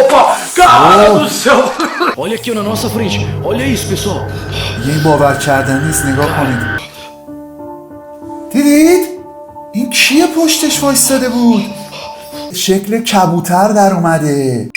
opa! Cara do céu! Olha aqui na nossa frente. Olha isso, pessoal. این باور کردنی نیست. نگاه کنید. دیدید؟ این کیه پشتش وایستاده بود؟ شکل کبوتر در اومده.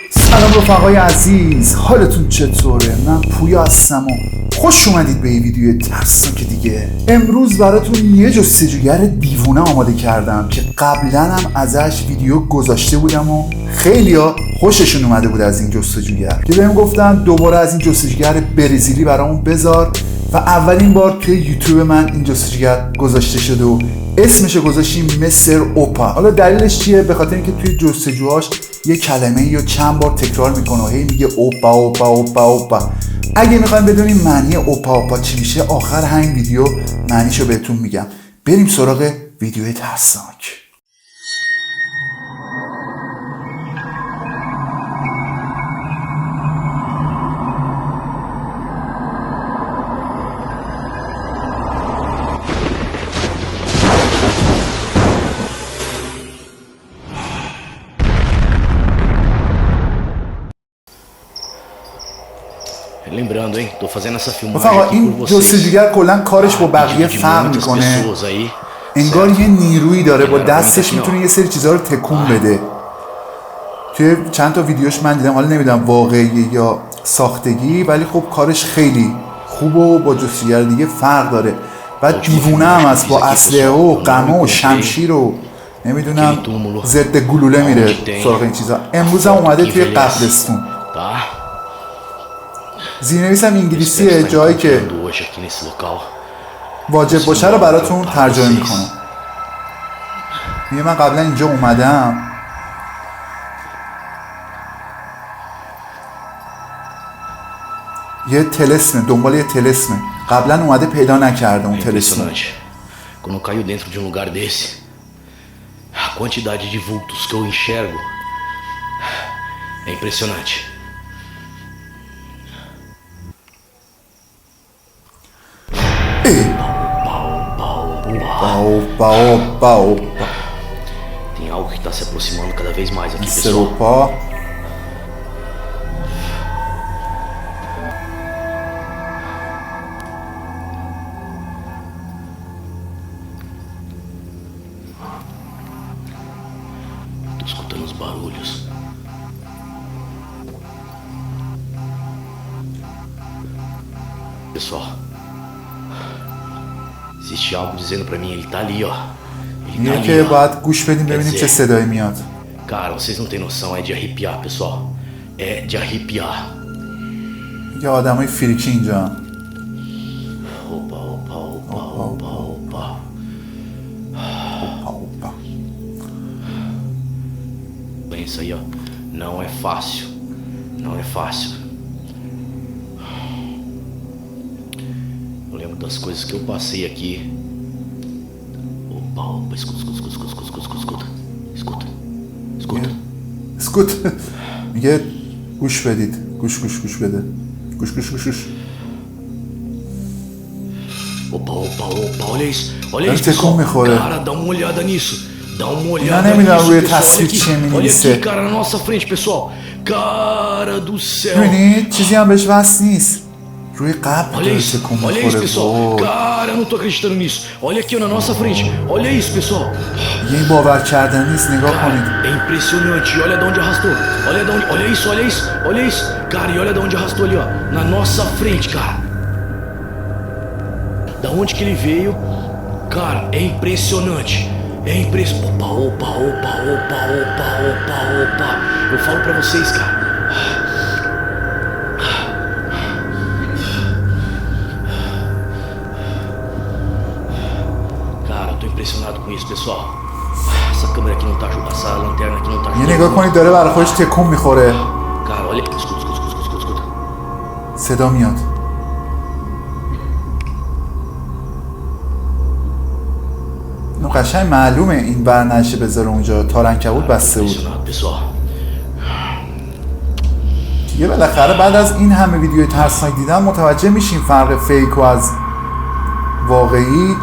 سلام رفقای عزیز، حالتون چطوره؟ من پویا هستم و خوش اومدید به این ویدیو ترسناک دیگه. امروز براتون یه جستجوگر دیوونه آماده کردم که قبلا هم ازش ویدیو گذاشته بودم و خیلیا خوششون اومده بود از این جستجوگر که بهم گفتن دوباره از این جستجوگر برزیلی برامون بذار و اولین بار توی یوتیوب من این جستجوگر گذاشته شده و اسمشو گذاشتیم مستر اوپا. حالا دلیلش چیه؟ به خاطر اینکه توی جستجوهاش یه کلمه یا چند بار تکرار میکنه و هی میگه اوپا اوپا اوپا اوپا. اگه میخوایم بدونیم معنی اوپا اوپا چی میشه، آخر همین ویدیو معنیشو بهتون میگم. بریم سراغ ویدیو ترسناک. Lembrando, hein, tô fazendo essa filmagem رفقا aqui این por vocês. جستجوگر کلا کارش با بقیه فرق میکنه. انگار یه نیرویی داره، با دستش میتونه یه سری چیزها رو تکون بده. توی چند تا ویدیوش من دیدم، حالا نمیدونم واقعی یا ساختگی، ولی خب کارش خیلی خوب و با جستجوگر دیگه فرق داره. بعد دیوونه هم هست، با اسلحه و قمه و شمشیر و نمیدونم ضد گلوله میره سراغ این چیزا. امروز هم اومده توی قبرستون. زیرنویس هم انگلیسیه، جایی که واجب باشه رو براتون ترجمه میکنم. میگه من قبلا اینجا اومدم، یه طلسمه، دنبال یه طلسمه، قبلا اومده پیدا نکرده اون طلسمه. Quando eu caio dentro de um lugar desse, a quantidade de vultos que eu enxergo é impressionante. Opa, opa, opa. Tem algo que está se aproximando cada vez mais aqui, Mr. pessoal. Opa. Tô escutando os barulhos. Pessoal, existe algo dizendo pra mim, ele tá ali, ó. Ele tá میگه که ali, ó. باید گوش بدیم ببینیم چه صدایی میاد. Cara, vocês não tem noção, é de arrepiar, pessoal. É de arrepiar. یه آدمای فریکی اینجا. Opa, opa, opa, opa, opa. اوپا اوپا. Isso aí, ó. Não é fácil. Não é fácil. Eu lembro das coisas que eu passei aqui. Opa, opa, escuta, escuta, escuta, escuta, escuta, escuta, escuta, escuta. اسکوت. میگه گوش بدید. گوش بده. گوش. Opa, opa, opa, olha isso. Olha Deve isso, ter pessoal. como melhorar. Cara, dá uma olhada nisso. Dá uma Não olhada é melhor nisso, ver pessoal. tasvir Olha aqui, time olha nisso. aqui, cara, na nossa frente, pessoal. Cara do céu. ببینید چیزی هم بهش وصل نیست. روی قبر Olha داره isso, تکون olha isso, میخوره. pessoal. Cara, eu não tô acreditando nisso. Olha aqui, ó, na nossa frente. Olha isso, pessoal. یه این باور کردنی نیست. نگاه Cara, کنید. é impressionante. E olha de onde arrastou. Olha de onde, olha isso, olha isso, olha isso. Cara, e olha de onde arrastou ali, ó. Na nossa frente, cara. Da onde que ele veio? Cara, é impressionante. É impressionante. Opa, opa, opa, opa, opa, opa, opa. Eu falo pra vocês, cara. Cara, eu tô impressionado com isso, pessoal. Essa câmera aqui não tá ajudando. Essa lanterna aqui não tá یه ajudando. نگاه کنید داره برای خودش تکون میخوره. Cara, olha. Escuta. صدا میاد. اینو قشنگ معلومه این برنشه بذاره اونجا. تارنکبوت بسته بود. Impressionado, pessoal. دیگه بالاخره بعد از این همه ویدیوی ترسناک دیدن متوجه میشیم فرق فیک و از واقعی.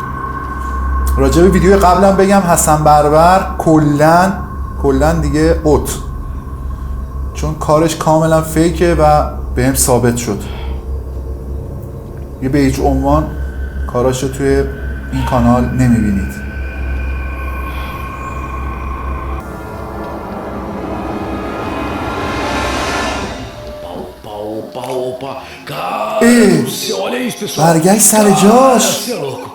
راجع به ویدیو قبلا بگم حسن بربر کلا کلا دیگه اوت، چون کارش کاملا فیکه و بهم ثابت شد. یه به هیچ عنوان کاراشو توی این کانال نمیبینید. Opa, cara do céu, olha isso, pessoal. برگشت سر جاش. Você é louco.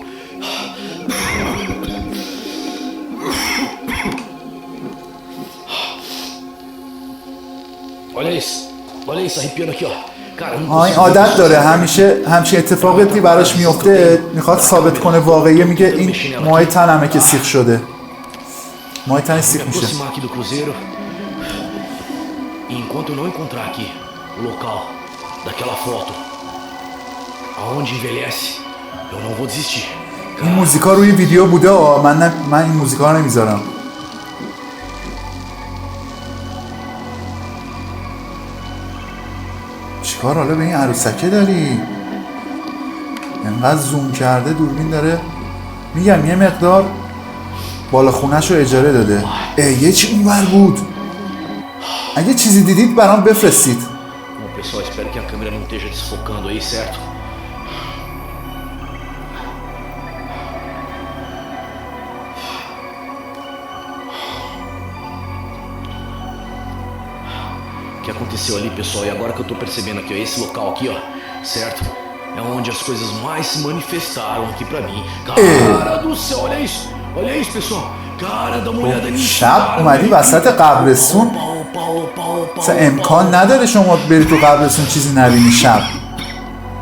Olha isso, arrepiando aqui, ó. Cara, این عادت داره همیشه همچین اتفاقاتی براش میفته، میخواد ثابت کنه واقعیه، میگه این موهای تنمه که سیخ شده، موهای تنش سیخ میشه. aproximar aqui do cruzeiro. E enquanto eu não encontrar aqui o local daquela foto aonde envelhece, eu não vou desistir. این موزیکا روی ویدیو بوده من این موزیکا رو نمیذارم. چیکار حالا به این عروسکه داری؟ انقدر زوم کرده دوربین داره، میگم یه مقدار بالا خونش رو اجاره داده. یه چی اونور بود، اگه چیزی دیدید برام بفرستید. Bom, pessoal, espero que a câmera não esteja desfocando aí, certo? O que aconteceu ali, pessoal? E agora que eu tô percebendo aqui, ó, esse local aqui, ó, certo? É onde as coisas mais se manifestaram aqui pra mim. Cara do céu, olha isso, pessoal. Cara, dá uma olhada nisso. شب اومدی وسط قبرستون، مثلا امکان نداره شما بری تو قبرستون چیزی نبینی شب،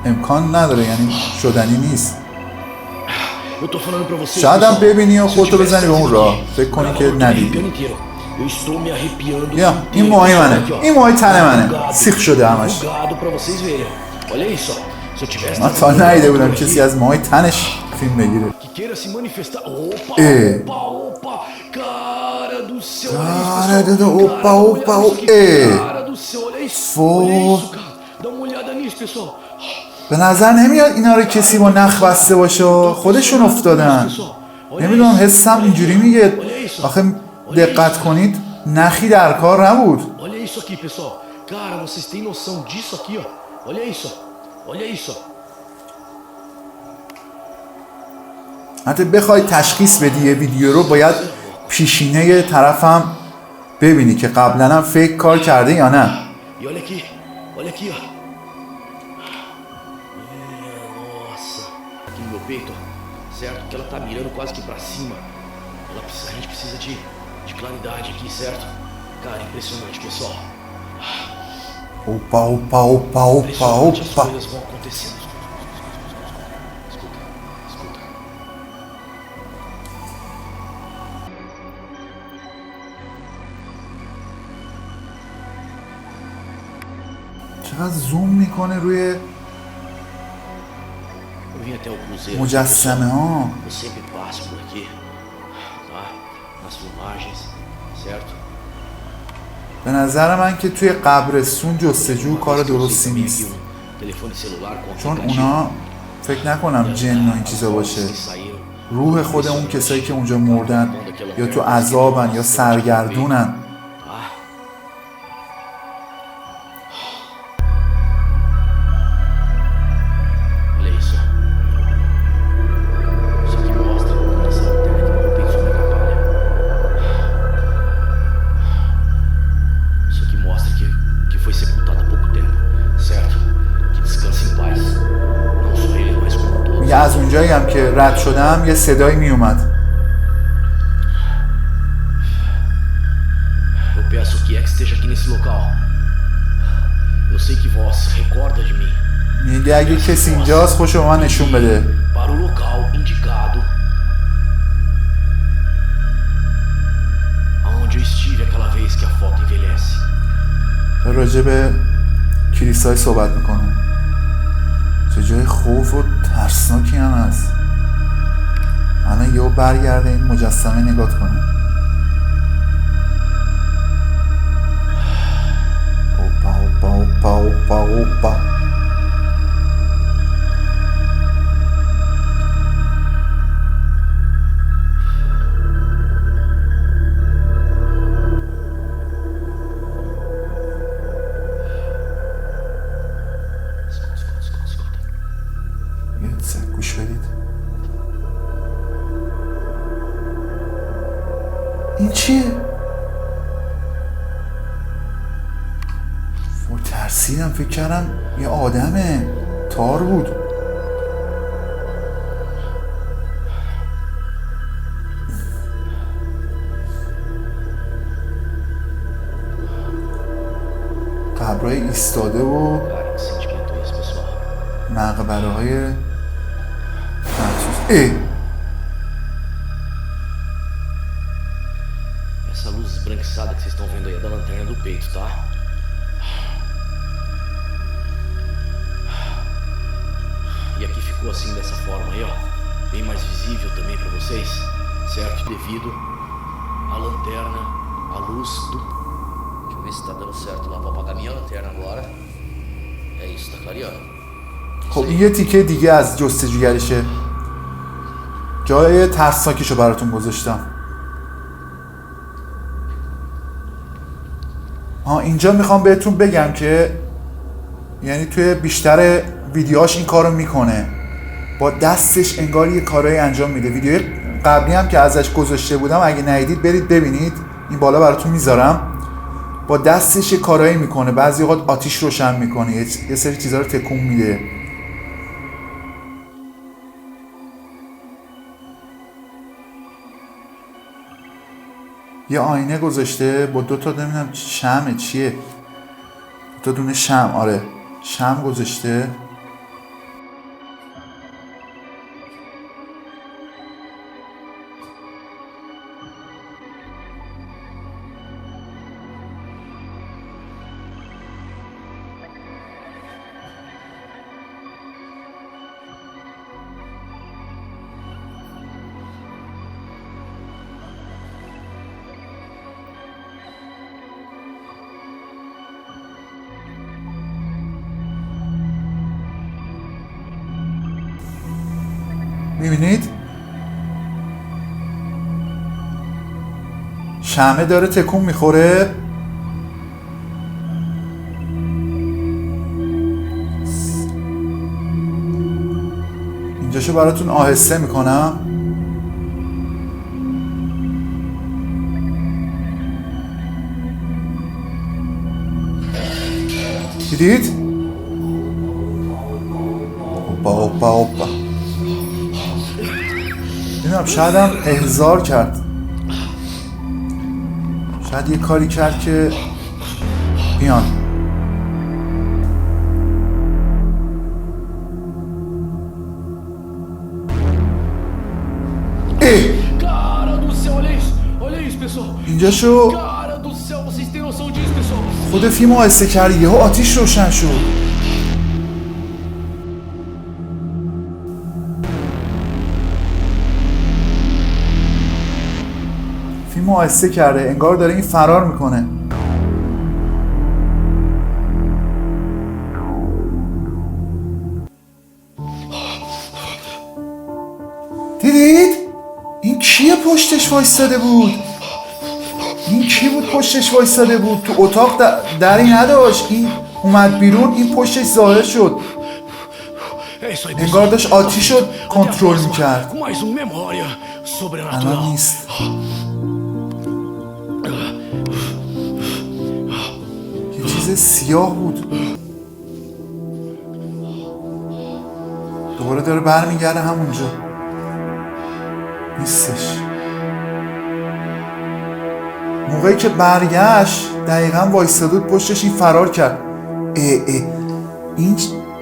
امکان نداره، یعنی شدنی نیست. شاید هم ببینی و خودتو بزنی به اون راه، فکر کنی که ندیدی. یا این موهای منه، این موهای تن منه، سیخ شده همش. من تا ندیده بودم کسی از موهای تنش فیلم بگیره. به نظر نمیاد اینا رو کسی با نخ بسته باشه، خودشون افتادن. نمیدونم حسم اینجوری میگه. آخه دقت کنید نخی در کار نبود. حتی بخوای تشخیص بدی یه ویدیو رو باید پیشینه طرفم ببینی که قبلا هم فیک کار کرده یا نه. Certo? Que ela tá mirando quase que pra cima. A gente precisa de claridade aqui, certo? Cara, impressionante, pessoal. Opa. As coisas vão acontecendo. Escuta. چقدر زوم میکنه روی مجسمه ها. به نظر من که توی قبرستون جستجو کار درستی نیست، چون اونا فکر نکنم جن و این چیزا باشه، روح خود اون کسایی که اونجا مردن یا تو عذابن یا سرگردونن. از اونجایی هم که رد شدم یه صدایی می اومد. Eu peço que X esteja aqui nesse local. Eu sei que vós recorda de mim. میگه اگه کسی اینجاست خوشو به من نشون بده. Para o local indicado. Aonde eu estive aquela vez que a foto envelhece. راجع به کلیسای صحبت میکنه. چه جای خوف و ترسناکی هم هست. الان یهو برگرده این مجسمه نگاه کنه. اوپا. این چیه؟ ترسیدم، فکر کردم یه آدمه. تار بود. قبرهای ایستاده و مقبره های مخصوص. Essa luz esbranquiçada que vocês estão vendo aí é da lanterna do peito, tá? E aqui ficou assim, dessa forma aí, ó. Bem mais visível também pra vocês, certo? Devido à lanterna, à luz do... Deixa eu ver se tá dando certo lá. Vou apagar minha lanterna agora. É isso, tá clareando. خب این یه تیکه دیگه از جستجوگریشه. جای ترسناکیشو براتون گذاشتم. اینجا میخوام بهتون بگم که یعنی توی بیشتر ویدیوهاش این کارو میکنه، با دستش انگار یه کارایی انجام میده. ویدیوی قبلی هم که ازش گذاشته بودم اگه ندیدید برید ببینید، این بالا براتون میذارم. با دستش یه کارایی میکنه، بعضی اوقات آتیش روشن میکنه، یه سری چیزا رو تکون میده. یه آینه گذاشته با دو تا نمیدونم شمع چیه، دو دونه شمع، آره شمع گذاشته. میبینید؟ شمعه داره تکون میخوره. اینجاشو براتون آهسته میکنم. دیدید؟ اوپا نمیدونم، شاید هم احضار کرد، شاید یه کاری کرد که بیان. اینجا شو خود فیلم آهسته کرد، یهو آتیش روشن شد. فیلم آهسته کرده، انگار داره این فرار میکنه. دیدید؟ این کیه پشتش وایستاده بود؟ این کی بود پشتش وایستاده بود؟ تو اتاق دری نداشت، این اومد بیرون، این پشتش ظاهر شد، انگار داشت آتیش رو کنترل میکرد. الان نیست. یه چیز سیاه بود، دوباره داره برمیگرده همونجا، نیستش. موقعی که برگشت دقیقا وایستاد بود پشتش، این فرار کرد. این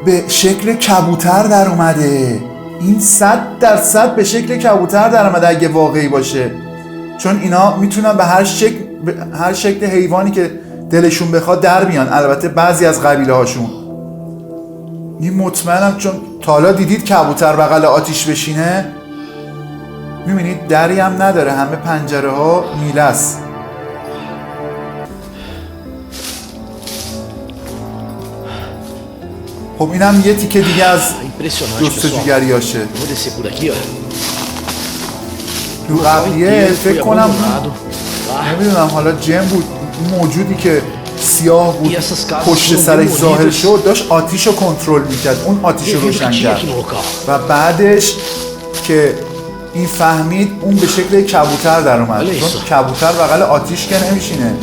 به شکل کبوتر در اومده، این 100% به شکل کبوتر در اومده اگه واقعی باشه، چون اینا میتونن به هر شکل حیوانی که دلشون بخواد در بیان، البته بعضی از قبیله هاشون. این مطمئنم، چون تا حالا دیدید کبوتر بغل آتیش بشینه؟ میبینید دری هم نداره، همه پنجره ها میله است. خب اینم یه تیکه دیگه از جستجوگریاشه. رو قبلیه فکر کنم نمیدونم حالا جن بود، موجودی که سیاه بود پشت سرش ظاهر شد، داشت آتیش رو کنترل میکرد، اون آتیش رو روشن کرد و بعدش که این فهمید اون به شکل کبوتر در اومد. چون کبوتر بغل آتیش که نمیشینه.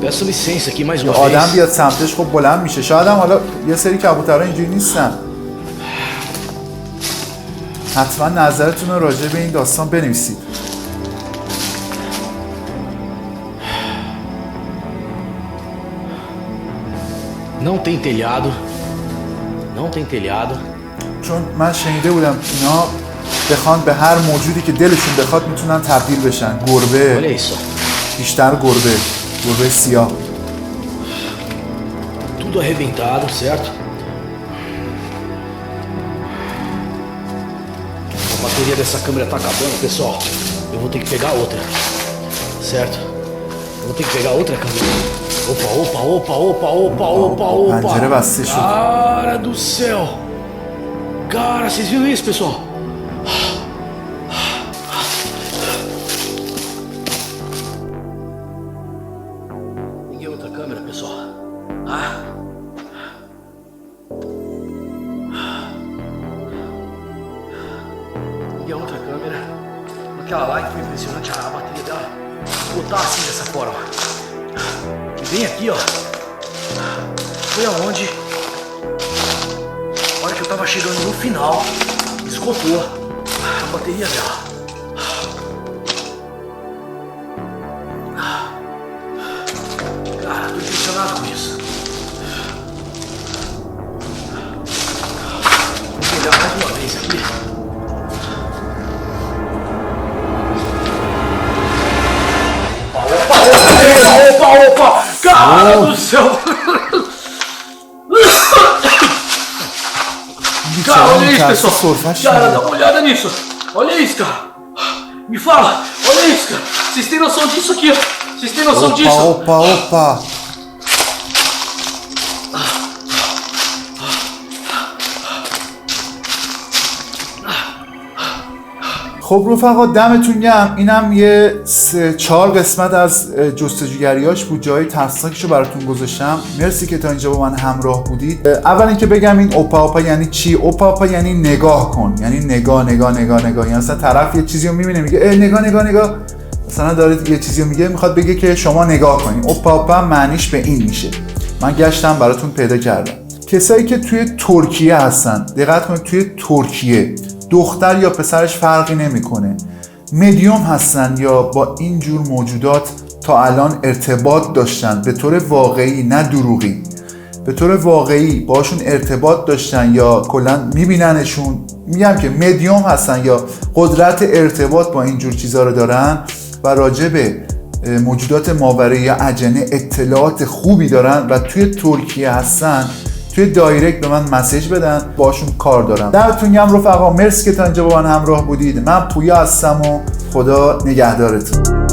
Peço licença aqui mais uma vez. آدم بیاد سمتش خب بلند میشه. شاید هم حالا یه سری کبوترها اینجوری نیستن. حتما نظرتون رو راجع به این داستان بنویسید. Não tem telhado. Não tem telhado. چون من شنیده بودم اینا بخوان به هر موجودی که دلشون بخواد میتونن تبدیل بشن. گربه. Olha isso. بیشتر گربه سیاه. Tudo arrebentado, certo? A bateria dessa câmera tá acabando, pessoal. Eu vou ter que pegar outra. Certo? Eu vou ter que pegar outra câmera. Opa. پنجره بسته شد. Cara do céu. Cara, vocês viram isso, pessoal? Liguei outra câmera, pessoal. Liguei a outra câmera. Aquela lá que foi impressionante, a bateria dela botar assim dessa forma. E bem aqui, ó. Foi aonde? A hora que eu tava chegando no final, esgotou a bateria dela. Cara, tô impressionado com isso. Vou pegar mais uma vez aqui. Opa! Cara do céu! Cara, olha isso, pessoal! Cara, dá uma olhada nisso! Olha isso, cara! Me fala! Olha isso, cara! Vocês têm noção disso aqui, ó! Vocês têm noção disso? Opa! خب رفقا دمتون گرم. اینم یه 4 قسمت از جستجوگریاش بود. جای ترسناکشو براتون گذاشتم. مرسی که تا اینجا با من همراه بودید. اول اینکه بگم این اوپا یعنی چی؟ اوپا یعنی نگاه کن، یعنی نگاه. یعنی مثلا طرف یه چیزی رو میبینه میگه نگاه. مثلا داره یه چیزی رو میگه میخواد بگه که شما نگاه کنین. اوپا معنیش به این میشه. من گشتم براتون پیدا کردم. کسایی که توی ترکیه هستن، دقت کنید توی ترکیه دختر یا پسرش فرقی نمیکنه، مدیوم هستن یا با این جور موجودات تا الان ارتباط داشتن به طور واقعی، نه دروغی، به طور واقعی باشون ارتباط داشتن یا کلا میبیننشون، میگم که مدیوم هستن یا قدرت ارتباط با این جور چیزا رو دارن و راجع به موجودات ماورایی یا اجنه اطلاعات خوبی دارن و توی ترکیه هستن، توی دایرکت به من مسیج بدن، باشون کار دارم. دمتون گرم رفقا، مرسی که تا اینجا با من همراه بودید. من پویا هستم و خدا نگهدارتون.